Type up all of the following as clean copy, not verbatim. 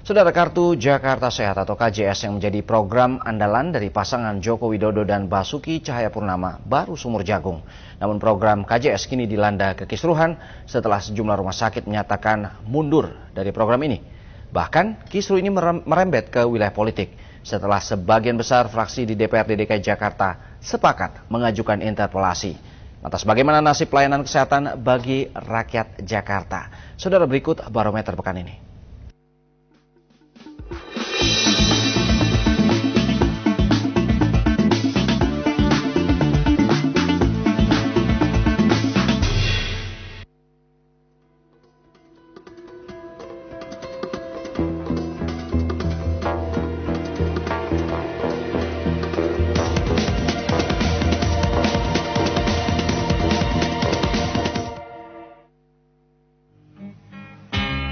Saudara, Kartu Jakarta Sehat atau KJS yang menjadi program andalan dari pasangan Joko Widodo dan Basuki Cahayapurnama baru sumur jagung. Namun program KJS kini dilanda kekisruhan setelah sejumlah rumah sakit menyatakan mundur dari program ini. Bahkan kisruh ini merembet ke wilayah politik setelah sebagian besar fraksi di DPRD DKI Jakarta sepakat mengajukan interpelasi. Lantas bagaimana nasib pelayanan kesehatan bagi rakyat Jakarta? Saudara, berikut barometer pekan ini.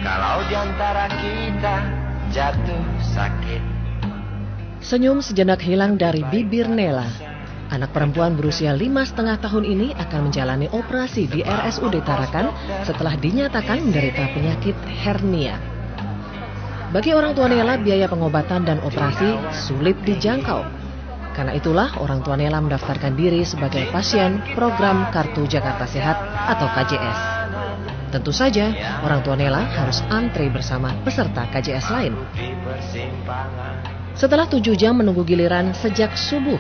Kalau diantara kita jatuh sakit. Senyum sejenak hilang dari bibir Nela. Anak perempuan berusia 5,5 tahun ini akan menjalani operasi di RSUD Tarakan setelah dinyatakan menderita penyakit hernia. Bagi orang tua Nela, biaya pengobatan dan operasi sulit dijangkau. Karena itulah orang tua Nela mendaftarkan diri sebagai pasien program Kartu Jakarta Sehat atau KJS. Tentu saja, orang tua Nela harus antre bersama peserta KJS lain. Setelah 7 jam menunggu giliran sejak subuh,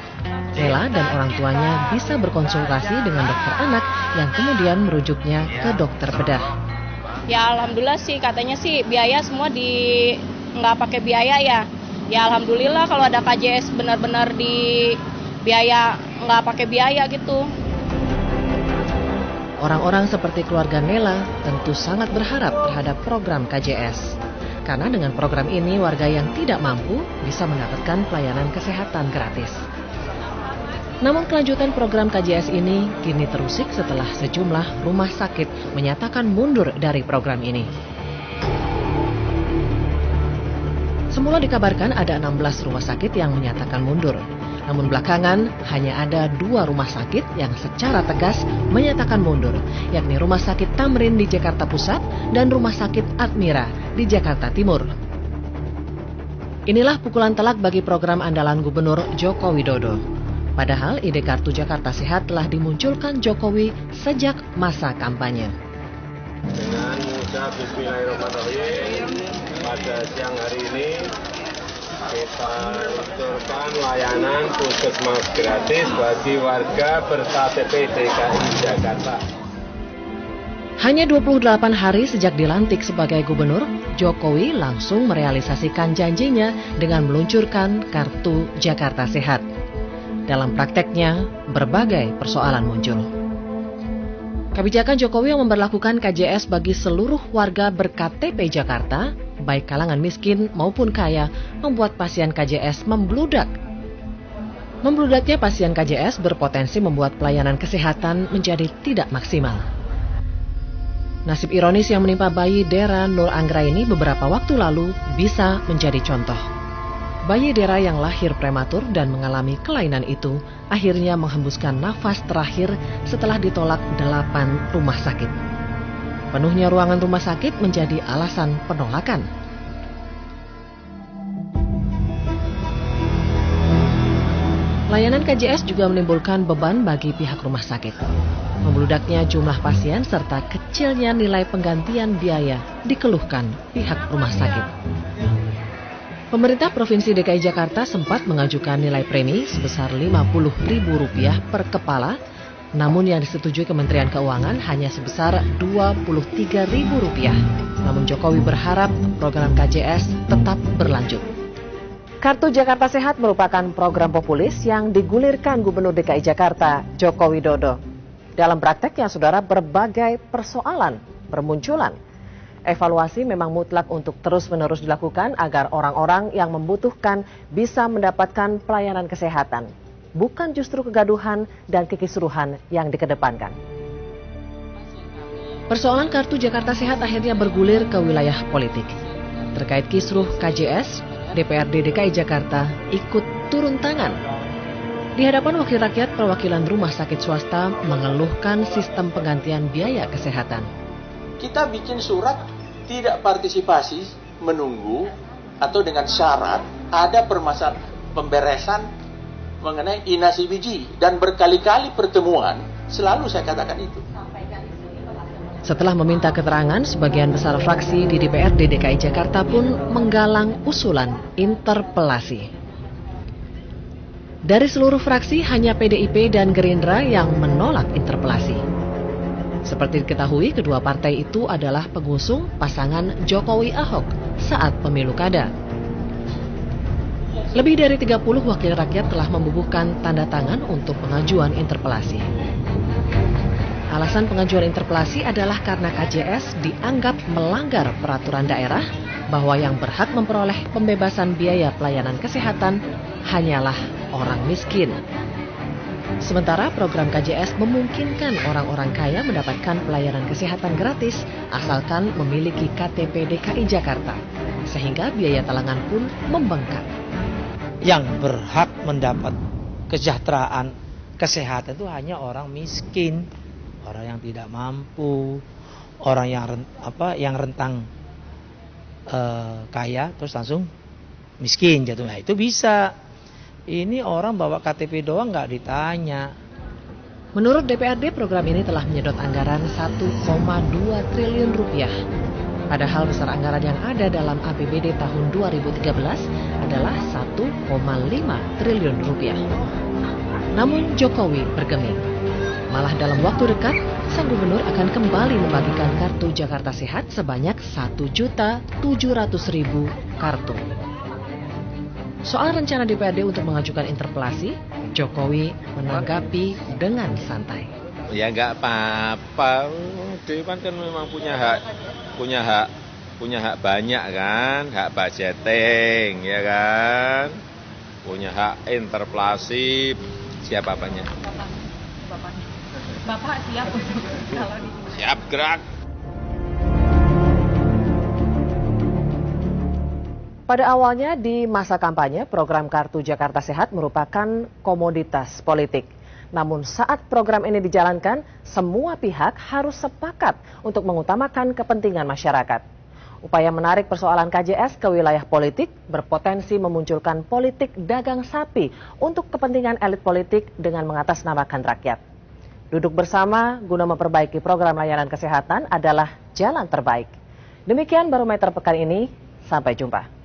Nela dan orang tuanya bisa berkonsultasi dengan dokter anak yang kemudian merujuknya ke dokter bedah. Ya alhamdulillah sih, katanya sih biaya semua nggak pakai biaya ya. Ya alhamdulillah kalau ada KJS benar-benar di biaya nggak pakai biaya gitu. Orang-orang seperti keluarga Nela tentu sangat berharap terhadap program KJS. Karena dengan program ini warga yang tidak mampu bisa mendapatkan pelayanan kesehatan gratis. Namun kelanjutan program KJS ini kini terusik setelah sejumlah rumah sakit menyatakan mundur dari program ini. Semula dikabarkan ada 16 rumah sakit yang menyatakan mundur. Namun belakangan hanya ada 2 rumah sakit yang secara tegas menyatakan mundur, yakni Rumah Sakit Tamrin di Jakarta Pusat dan Rumah Sakit Admira di Jakarta Timur. Inilah pukulan telak bagi program andalan Gubernur Joko Widodo. Padahal ide Kartu Jakarta Sehat telah dimunculkan Jokowi sejak masa kampanye. Dengan mengucap Bismillahirrahmanirrahim, pada siang hari ini kita luncurkan layanan puskesmas gratis bagi warga ber-KTP DKI Jakarta. Hanya 28 hari sejak dilantik sebagai gubernur, Jokowi langsung merealisasikan janjinya dengan meluncurkan Kartu Jakarta Sehat. Dalam prakteknya, berbagai persoalan muncul. Kebijakan Jokowi yang memberlakukan KJS bagi seluruh warga ber-KTP Jakarta, baik kalangan miskin maupun kaya, membuat pasien KJS membludak. Membludaknya pasien KJS berpotensi membuat pelayanan kesehatan menjadi tidak maksimal. Nasib ironis yang menimpa bayi Dera Nur Anggraini beberapa waktu lalu bisa menjadi contoh. Bayi Dera yang lahir prematur dan mengalami kelainan itu akhirnya menghembuskan nafas terakhir setelah ditolak 8 rumah sakit. Penuhnya ruangan rumah sakit menjadi alasan penolakan. Layanan KJS juga menimbulkan beban bagi pihak rumah sakit. Membludaknya jumlah pasien serta kecilnya nilai penggantian biaya dikeluhkan pihak rumah sakit. Pemerintah Provinsi DKI Jakarta sempat mengajukan nilai premi sebesar Rp50.000 per kepala, namun yang disetujui Kementerian Keuangan hanya sebesar Rp23.000. Namun Jokowi berharap program KJS tetap berlanjut. Kartu Jakarta Sehat merupakan program populis yang digulirkan Gubernur DKI Jakarta, Joko Widodo. Dalam prakteknya, saudara, berbagai persoalan bermunculan. Evaluasi memang mutlak untuk terus-menerus dilakukan agar orang-orang yang membutuhkan bisa mendapatkan pelayanan kesehatan. Bukan justru kegaduhan dan kekisruhan yang dikedepankan. Persoalan Kartu Jakarta Sehat akhirnya bergulir ke wilayah politik. Terkait kisruh KJS, DPRD DKI Jakarta ikut turun tangan. Di hadapan wakil rakyat, perwakilan rumah sakit swasta mengeluhkan sistem penggantian biaya kesehatan. Kita bikin surat tidak partisipasi, menunggu atau dengan syarat ada permasalahan pemberesan mengenai inasi biji, dan berkali-kali pertemuan selalu saya katakan itu. Setelah meminta keterangan, sebagian besar fraksi di DPRD DKI Jakarta pun menggalang usulan interpelasi. Dari seluruh fraksi, hanya PDIP dan Gerindra yang menolak interpelasi. Seperti diketahui, kedua partai itu adalah pengusung pasangan Jokowi-Ahok saat pemilu kada. Lebih dari 30 wakil rakyat telah membubuhkan tanda tangan untuk pengajuan interpelasi. Alasan pengajuan interpelasi adalah karena KJS dianggap melanggar peraturan daerah bahwa yang berhak memperoleh pembebasan biaya pelayanan kesehatan hanyalah orang miskin. Sementara program KJS memungkinkan orang-orang kaya mendapatkan pelayanan kesehatan gratis asalkan memiliki KTP DKI Jakarta, sehingga biaya talangan pun membengkak. Yang berhak mendapat kesejahteraan kesehatan itu hanya orang miskin, orang yang tidak mampu, orang yang rentang kaya terus langsung miskin jatuh. Nah, itu bisa. Ini orang bawa KTP doang nggak ditanya. Menurut DPRD, program ini telah menyedot anggaran 1,2 triliun rupiah. Padahal besar anggaran yang ada dalam APBD tahun 2013 adalah 1,5 triliun rupiah. Namun Jokowi bergeming. Malah dalam waktu dekat, sang gubernur akan kembali membagikan kartu Jakarta Sehat sebanyak 1.700.000 kartu. Soal rencana DPRD untuk mengajukan interpelasi, Jokowi menanggapi dengan santai. Ya nggak apa-apa, Dewan kan memang punya hak banyak kan, hak budgeting ya kan, punya hak interpelasi, siapa apanya? Bapak siap untuk kalau siap gerak. Pada awalnya di masa kampanye, program Kartu Jakarta Sehat merupakan komoditas politik. Namun saat program ini dijalankan, semua pihak harus sepakat untuk mengutamakan kepentingan masyarakat. Upaya menarik persoalan KJS ke wilayah politik berpotensi memunculkan politik dagang sapi untuk kepentingan elit politik dengan mengatasnamakan rakyat. Duduk bersama guna memperbaiki program layanan kesehatan adalah jalan terbaik. Demikian Barometer pekan ini, sampai jumpa.